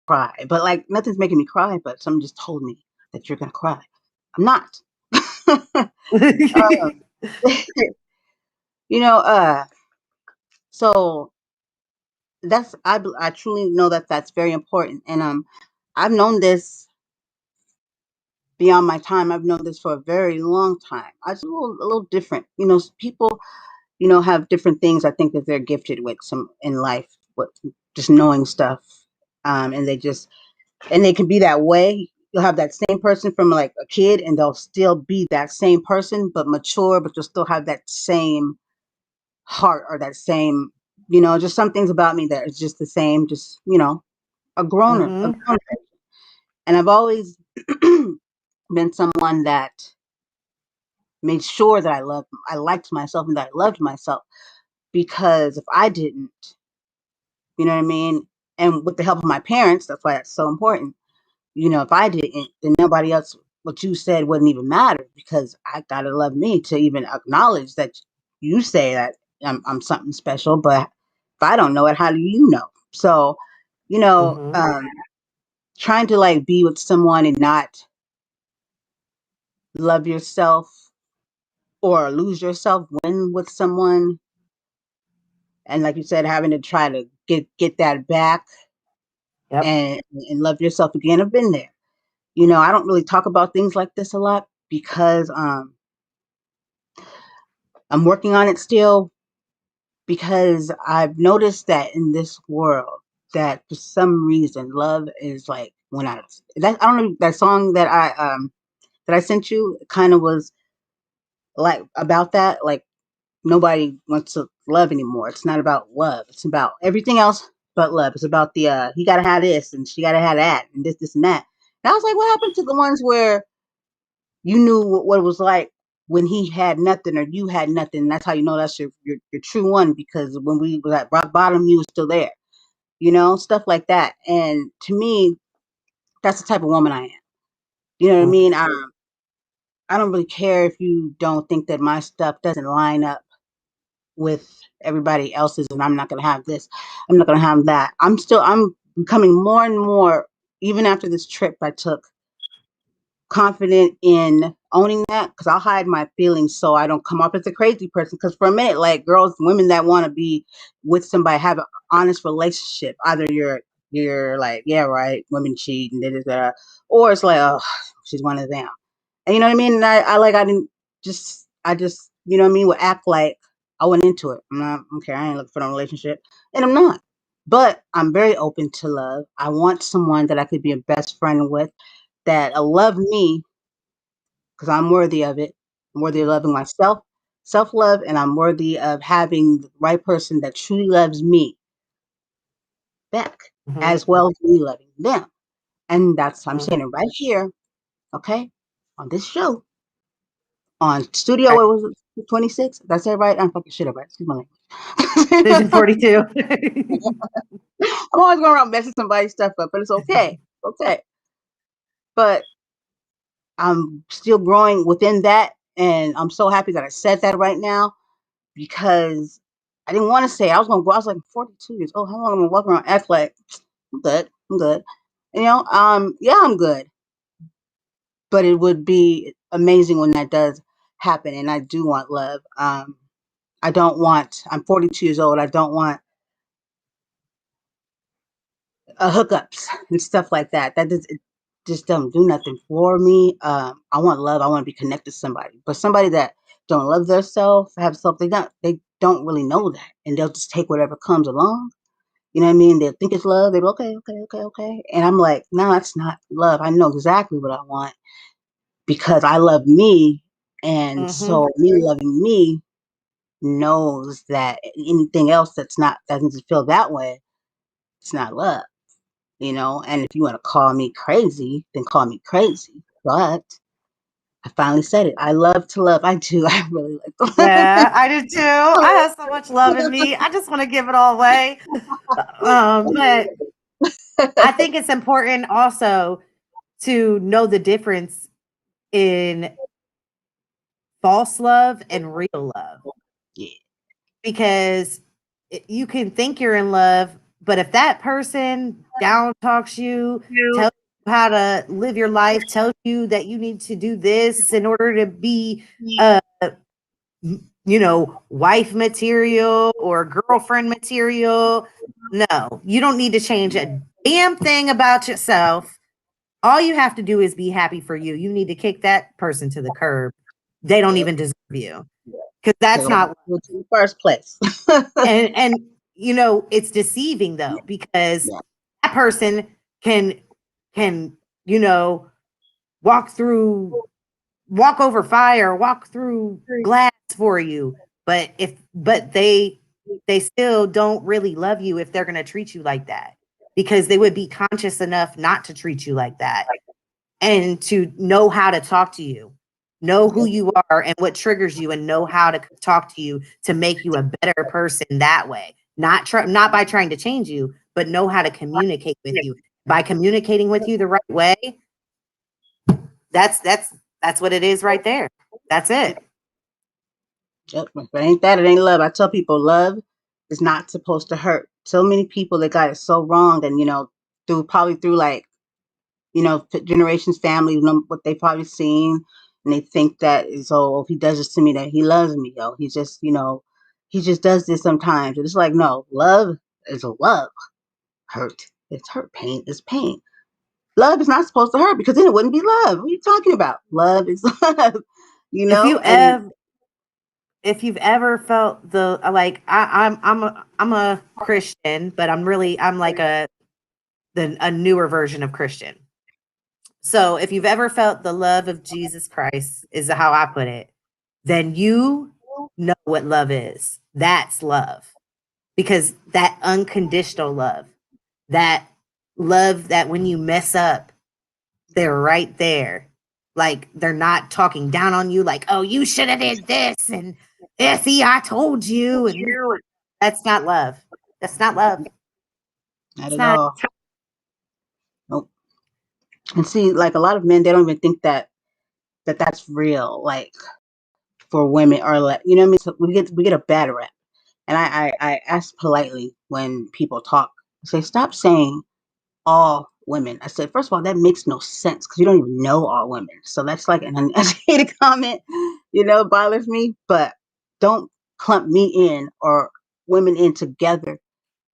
cry. But like, nothing's making me cry. But someone just told me that you're gonna cry. I'm not. um, you know. So I truly know that that's very important, and I've known this beyond my time. I've known this for a very long time. I was a little different. People, have different things I think that they're gifted with some in life, with just knowing stuff. And they can be that way. You'll have that same person from like a kid and they'll still be that same person, but mature, but you'll still have that same heart or that same, just some things about me that is just the same, just, a hmm grown. And I've always been someone that made sure that I liked myself and that I loved myself, because if I didn't, you know what I mean? And with the help of my parents, that's why that's so important. You know, if I didn't, then nobody else, what you said wouldn't even matter, because I gotta love me to even acknowledge that you say that I'm something special. But if I don't know it, how do you know? So, you know, Mm-hmm. trying to like be with someone and not love yourself or lose yourself when with someone, and like you said, having to try to get that back Yep. and love yourself again. I've been there. You know, I don't really talk about things like this a lot because I'm working on it still, because I've noticed that in this world that for some reason love is like when I don't know, that song that I sent you kind of was like about that. Like, nobody wants to love anymore. It's not about love. It's about everything else but love. It's about the he gotta have this and she gotta have that and this and that. And I was like, what happened to the ones where you knew what it was like when he had nothing or you had nothing? And that's how you know that's your true one, because when we was at rock bottom, you was still there. You know, stuff like that. And to me, that's the type of woman I am. You know what I mean? I don't really care if you don't think that my stuff doesn't line up with everybody else's, and I'm not going to have this, I'm not going to have that. I'm becoming more and more, even after this trip I took, confident in owning that, because I'll hide my feelings so I don't come off as a crazy person. Because for a minute, like, girls, women that want to be with somebody, have an honest relationship, either you're like, yeah, right, women cheat and da, or it's like, oh, she's one of them. And you know what I mean? And I didn't I just, you know what I mean, would act like I went into it. I'm not, okay, I ain't looking for no relationship. And I'm not. But I'm very open to love. I want someone that I could be a best friend with, that love me, because I'm worthy of it. I'm worthy of loving myself, self love, and I'm worthy of having the right person that truly loves me back, Mm-hmm. as well as me loving them. And I'm Mm-hmm. saying it right here, okay, on this show, on Studio, Right. what was it, 26? Did I say it right? I'm fucking shit up, right? Excuse my Vision language. 42. I'm always going around messing somebody's stuff up, but it's okay. Okay. But I'm still growing within that. And I'm so happy that I said that right now, because I didn't want to say it. I was going to go, I was like 42 years old. How long am I going to walk around, act like I'm good? I'm good. You know, yeah, I'm good. But it would be amazing when that does happen. And I do want love. I'm 42 years old. I don't want hookups and stuff like that. It just don't do nothing for me. I want love. I want to be connected to somebody, but somebody that don't love themselves, have something, they don't really know that, and they'll just take whatever comes along. You know what I mean? They'll think it's love. They go, okay, okay, okay, okay, and I'm like, no, that's not love. I know exactly what I want, because I love me, and Mm-hmm. so me loving me knows that anything else that doesn't feel that way, it's not love. You know, and if you want to call me crazy, then call me crazy. But I finally said it. I love to love. I do. I really like Yeah, I do too. I to have so much love in me. I just want to give it all away. But I love. think it's important also to know the difference in false love and real love, Yeah. because you can think you're in love, but if that person down talks you, tells you how to live your life, tells you that you need to do this in order to be uh wife material or girlfriend material, no, you don't need to change a damn thing about yourself. All you have to do is be happy for you. You need to kick that person to the curb. They don't Yep. even deserve you, because that's Take them not. to the first place. And it's deceiving though, because Yeah. that person can you know walk through walk over fire, walk through glass for you, but they still don't really love you if they're going to treat you like that, because they would be conscious enough not to treat you like that, and to know how to talk to you, know who Yep. you are and what triggers you, and know how to talk to you to make you a better person that way. not by trying to change you, but know how to communicate with you. By communicating with you the right way, that's what it is right there. That's it. Yep. If it ain't that, it ain't love. I tell people love is not supposed to hurt. So many people that got it so wrong, and through like generations, family, what they probably seen, and they think that is, oh, if he does this to me, that he loves me. Oh, he just does this sometimes. And it's like, no, love is a love. Hurt, it's hurt. Pain is pain. Love is not supposed to hurt, because then it wouldn't be love. What are you talking about? Love is love, If you and ever if you've ever felt the like I'm a Christian, but I'm like a newer version of Christian. So if you've ever felt the love of Jesus Christ, is how I put it, then you know what love is. That's love. Because that unconditional love, that love that when you mess up, they're right there. Like they're not talking down on you, like, oh, you should have did this, and yeah, see, I told you, and that's not love. That's not love. not It's at not. all. Nope. And see, like a lot of men, they don't even think that's real. Like for women, or like, what I mean. So we get a bad rep, and I ask politely when people talk. I say, stop saying all women. I said, first of all, that makes no sense, because you don't even know all women. So that's like an uneducated comment, bothers me. But don't clump me in or women in together,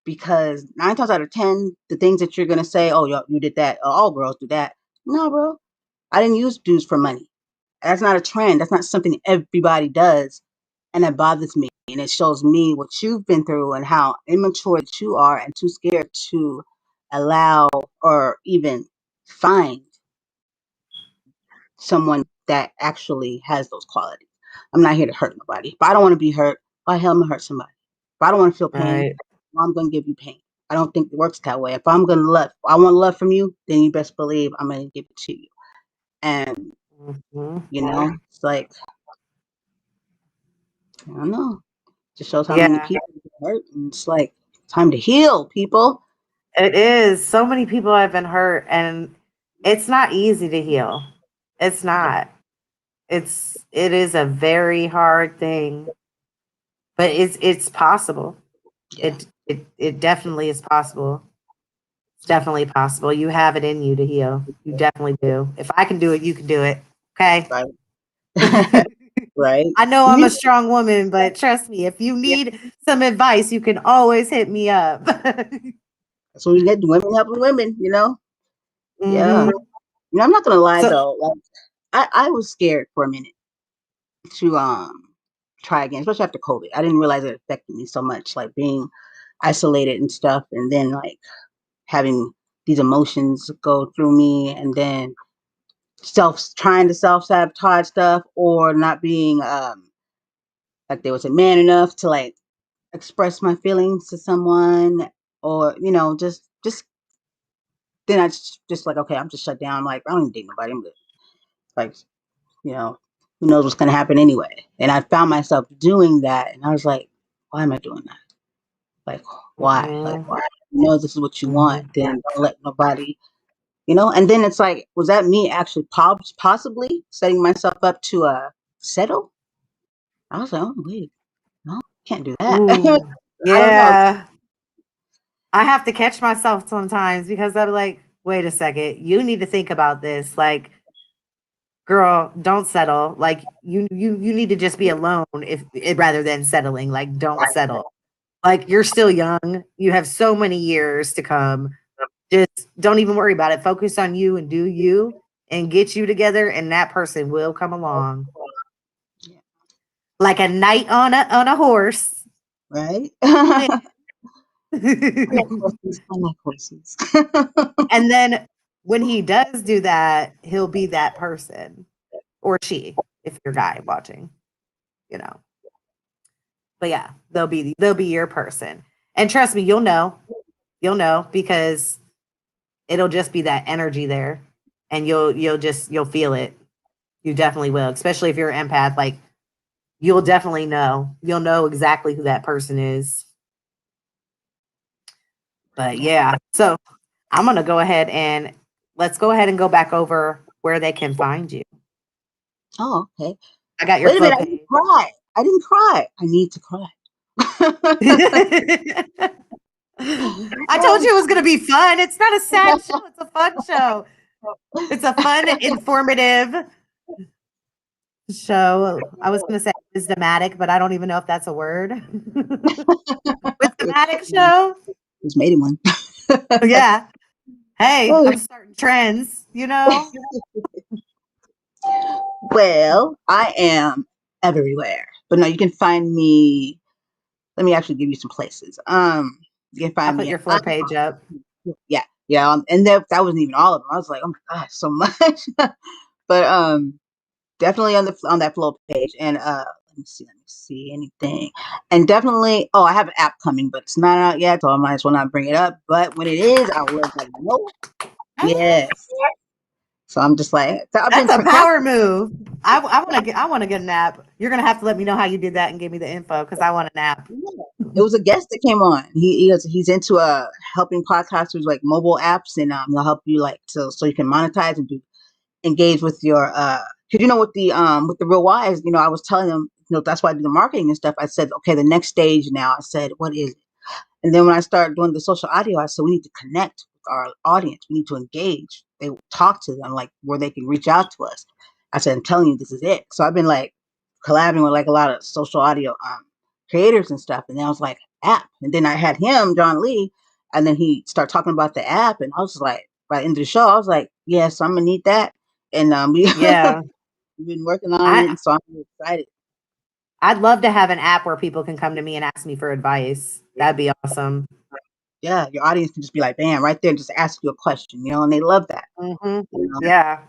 because 9 times out of 10, the things that you're gonna say, oh, you did that, all girls do that. No, bro, I didn't use dudes for money. That's not a trend. That's not something everybody does, and that bothers me. And it shows me what you've been through and how immature that you are, and too scared to allow or even find someone that actually has those qualities. I'm not here to hurt nobody. If I don't want to be hurt, why hell am I hurt somebody? If I don't want to feel pain, Right. well, I'm going to give you pain. I don't think it works that way. If I'm going to love, I want love from you, then you best believe I'm going to give it to you. And, Mhm. it's like, I don't know. Just shows how many Yeah, people get hurt. And it's like, time to heal, people. it is. So many people have been hurt, and it's not easy to heal. It's not. It is a very hard thing, but it's possible. Yeah. It definitely is possible. It's definitely possible. You have it in you to heal. You definitely do. If I can do it, you can do it. Okay. Right. Right. I know I'm a strong woman, but trust me, if you need some advice, you can always hit me up. That's what we get, women helping women. Yeah. Hmm. I'm not gonna lie So, though. Like I was scared for a minute to try again, especially after COVID. I didn't realize it affected me so much, like being isolated and stuff, and then like having these emotions go through me, and then trying to self sabotage stuff, or not being like there was a man enough to like express my feelings to someone, or just then I just like, okay, I'm just shut down. I'm like, I don't even date nobody. I'm good. Like, you know, who knows what's gonna happen anyway. And I found myself doing that, and I was like, why am I doing that? Like, why? Like, mhm, why? You know, this is what you want. mhm. Then don't let nobody. And then it's like, was that me actually possibly setting myself up to settle? I was like, oh wait, no, can't do that. Ooh, I don't know. yeah. I have to catch myself sometimes because I'm like, wait a second, you need to think about this. Like, girl, don't settle. Like, you need to just be alone rather than settling. Like, don't settle. Like, you're still young. You have so many years to come. Just don't even worry about it. Focus on you and do you and get you together, and that person will come along Yeah, like a knight on a horse. right? Yeah. I like horses. And then when he does do that, he'll be that person or she, if you're a guy watching, you know. But yeah, they'll be your person. And trust me, you'll know because it'll just be that energy there, and you'll feel it. You definitely will, especially if you're an empath. Like you'll definitely know. You'll know exactly who that person is. But yeah, so I'm gonna go ahead and let's go ahead and go back over where they can find you. Oh, okay. I got your Wait a flow minute. I didn't page. cry. I didn't cry. I need to cry. I told you it was gonna be fun. It's not a sad show. It's a fun show. It's a fun, informative show. I was gonna say wisdomatic, but I don't even know if that's a word. Wisdomatic show. Just made him one. Yeah. Hey, Oh. I'm starting trends, you know? Well, I am everywhere. But no, you can find me. Let me actually give you some places. You can I'll find put me your at flow page up. yeah, and that wasn't even all of them. I was like, oh my gosh, so much. But definitely on that flow page. And let me see anything. And definitely, oh, I have an app coming, but it's not out yet, so I might as well not bring it up. But when it is, I'll let you know. Yes. So I'm just like, so I've been That's a power procrastinating. move. I want to get a nap. You're gonna have to let me know how you did that and give me the info because I want a nap. It was a guest that came on. He's into helping podcasters like mobile apps, and he'll help you like so you can monetize and engage with your because with the real wise, I was telling them, that's why I do the marketing and stuff. I said, okay, the next stage now. I said, what is it? And then when I started doing the social audio, I said, we need to connect with our audience. We need to engage. They talk to them like where they can reach out to us. I said, I'm telling you, this is it. So I've been like collaborating with like a lot of social audio creators and stuff. And then I was like, app. And then I had him, John Lee, and then he started talking about the app. And I was like, by the end of the show, I was like, yes, I'm gonna need that. And we've Yeah, been working on it. I And so I'm excited. I'd love to have an app where people can come to me and ask me for advice. That'd be awesome. Yeah, your audience can just be like, bam, right there, just ask you a question, and they love that. Hmm. You know? Yeah,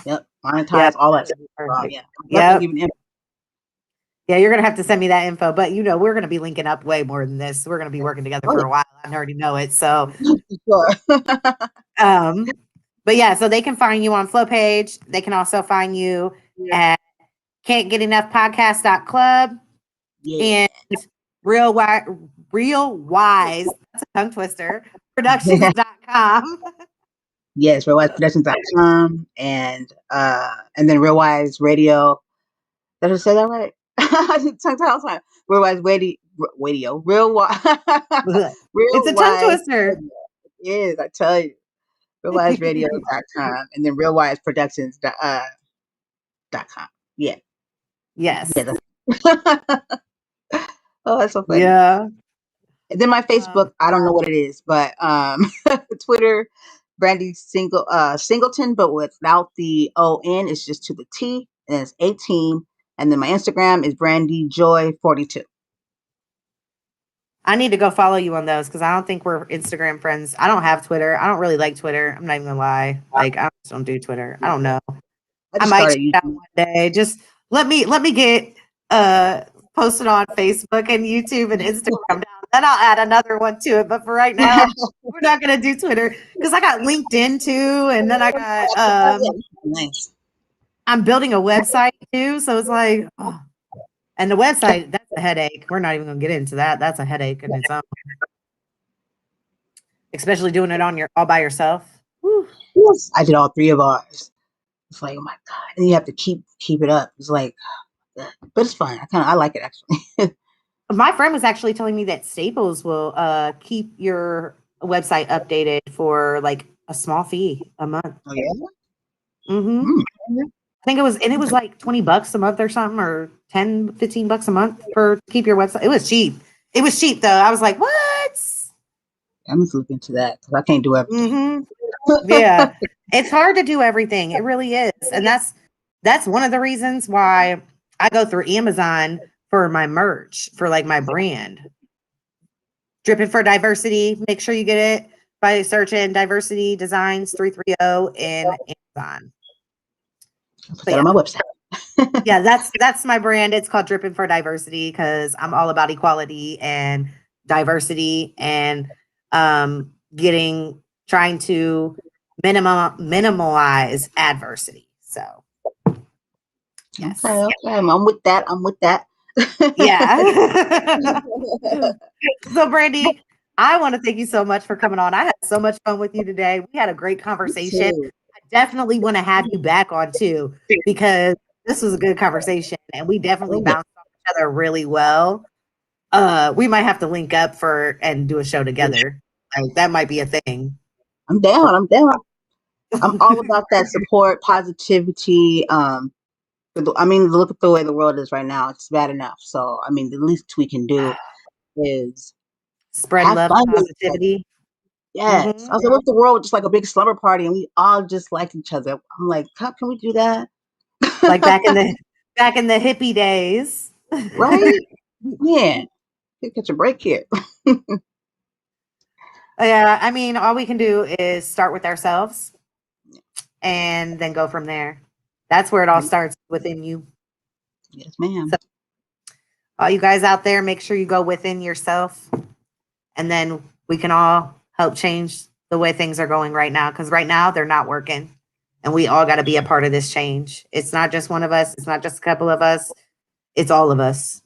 Yep, yeah, monetize all that that'd stuff. be So, perfect. yeah, I'm definitely Yep. giving info. Yeah, you're gonna have to send me that info, but we're gonna be linking up way more than this. We're gonna be working together Oh for a while. I already know it. So, yeah, for sure. um, but yeah, so they can find you on Flow page. They can also find you at can't get enough podcast.club Yeah. and real wi- real wise, that's a tongue twister, productions.com. Yes, realwiseproductions.com and then Real Wise Radio. Did I say that right? I did tongue tie all the time. Real Wise Radio. Real Wise It's Real a tongue Wise twister. Radio. It is, I tell you. RealWiseRadio.com and then RealWiseProductions.com. Yeah. Yes. Yeah. That's oh, that's so funny. Yeah. And then my Um, Facebook, I don't know what it is, but Twitter, Brandy Singleton, but without the O-N, it's just to the T, and it's 18. And then my Instagram is Brandy Joy 42. I need to go follow you on those because I don't think we're Instagram friends. I don't have Twitter. I don't really like Twitter. I'm not even gonna lie. Like I just don't do Twitter. I don't know. I I just might check started it out using one day. Just let me get uh posted on Facebook and YouTube and Instagram down. Then I'll add another one to it. But for right now, we're not gonna do Twitter because I got LinkedIn too, and then I got nice. I'm building a website too. So it's like and the website, that's a headache. We're not even gonna get into that. That's a headache in its own, especially doing it on your all by yourself. Whew. Yes. I did all three of ours. It's like, oh my God. And you have to keep it up. It's like, but it's fun. I like it actually. My friend was actually telling me that Staples will keep your website updated for like a small fee a month. Oh yeah. Hmm. Mm. I think it was like $20 a month or something, or 10, $15 a month for keep your website. It was cheap. It was cheap though. I was like, what? I'm gonna look into that because I can't do everything. Hmm. Yeah. It's hard to do everything. It really is. And that's one of the reasons why I go through Amazon for my merch, for like my brand. Dripping for Diversity. Make sure you get it by searching Diversity Designs 330 in Amazon. I'll put But that yeah. on my website. Yeah, that's my brand. It's called Dripping for Diversity because I'm all about equality and diversity and trying to minimize adversity. So Okay, yes. okay. I'm with that. I'm with that. Yeah. So Brandy, I want to thank you so much for coming on. I had so much fun with you today. We had a great conversation. I definitely want to have you back on too, because this was a good conversation and we definitely bounced off each other really well. We might have to link up and do a show together. Like that might be a thing. I'm down. I'm down. I'm all about that support, positivity. I mean, look at the way the world is right now. It's bad enough. So, I mean, the least we can do is Spread have love, fun with each other. positivity. Yes. I was like, what if the world was just like a big slumber party and we all just like each other? I'm like, how can we do that? Like back in the hippie days. Right? Yeah. Catch a break here. Yeah, I mean, all we can do is start with ourselves and then go from there. That's where it all starts, within you. Yes, ma'am. So, all you guys out there, make sure you go within yourself, and then we can all help change the way things are going right now. Because right now they're not working, and we all got to be a part of this change. It's not just one of us. It's not just a couple of us. It's all of us.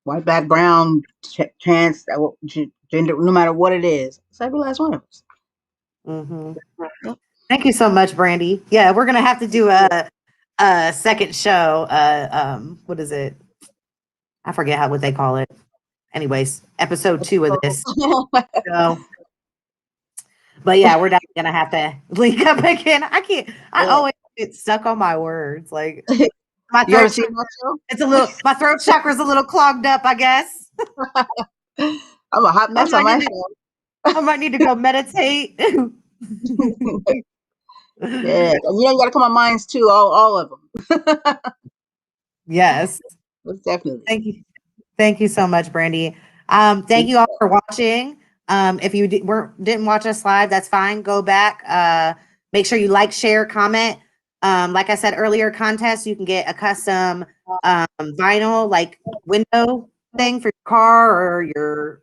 White, black, brown, trans, gender, no matter what it is. It's every last one of us. Mm-hmm. Thank you so much, Brandy. Yeah, we're gonna have to do a second show. What is it? I forget what they call it. Anyways, episode 2 of this. So, but yeah, we're definitely gonna have to link up again. I always get stuck on my words. Like my You ever throat, seen that show? my throat chakra's a little clogged up, I guess. I'm a hot mess on my show. I might need to go meditate. Yeah, and you got to come on mines too, all of them. Yes. Most definitely. Thank you so much, Brandy. Thank you all for watching. If you didn't watch us live, that's fine. Go back. Make sure you like, share, comment. Like I said earlier, contest, you can get a custom vinyl, like window thing for your car or your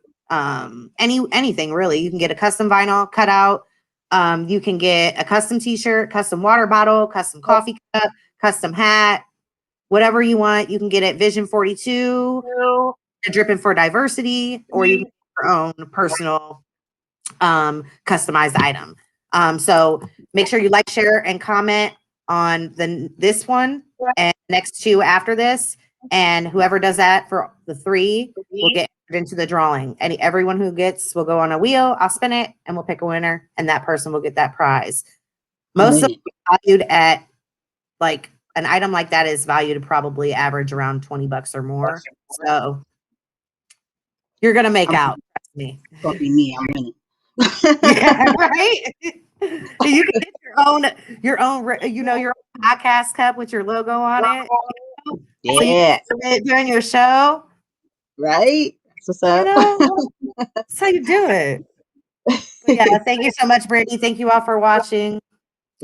anything really. You can get a custom vinyl cutout. You can get a custom t-shirt, custom water bottle, custom coffee cup, custom hat, whatever you want. You can get at Vision 42, Dripping for Diversity, or you can get your own personal customized item. So make sure you like, share, and comment on this one and next 2 after this. And whoever does that for the 3 will get into the drawing. Everyone who gets will go on a wheel. I'll spin it and we'll pick a winner, and that person will get that prize. Most of them are valued at, like, an item like that is valued probably average around $20 or more. So you're gonna make out. Trust me. It's gonna be me. I'm winning. Yeah, right. You can get your own podcast cup with your logo on it. Yeah. So during your show, Right. That's what's up. that's how you do it. But yeah, thank you so much, Brandy. Thank you all for watching.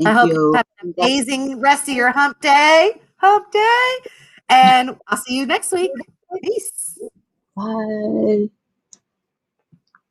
I hope you have an amazing rest of your hump day. And I'll see you next week. Peace. Bye.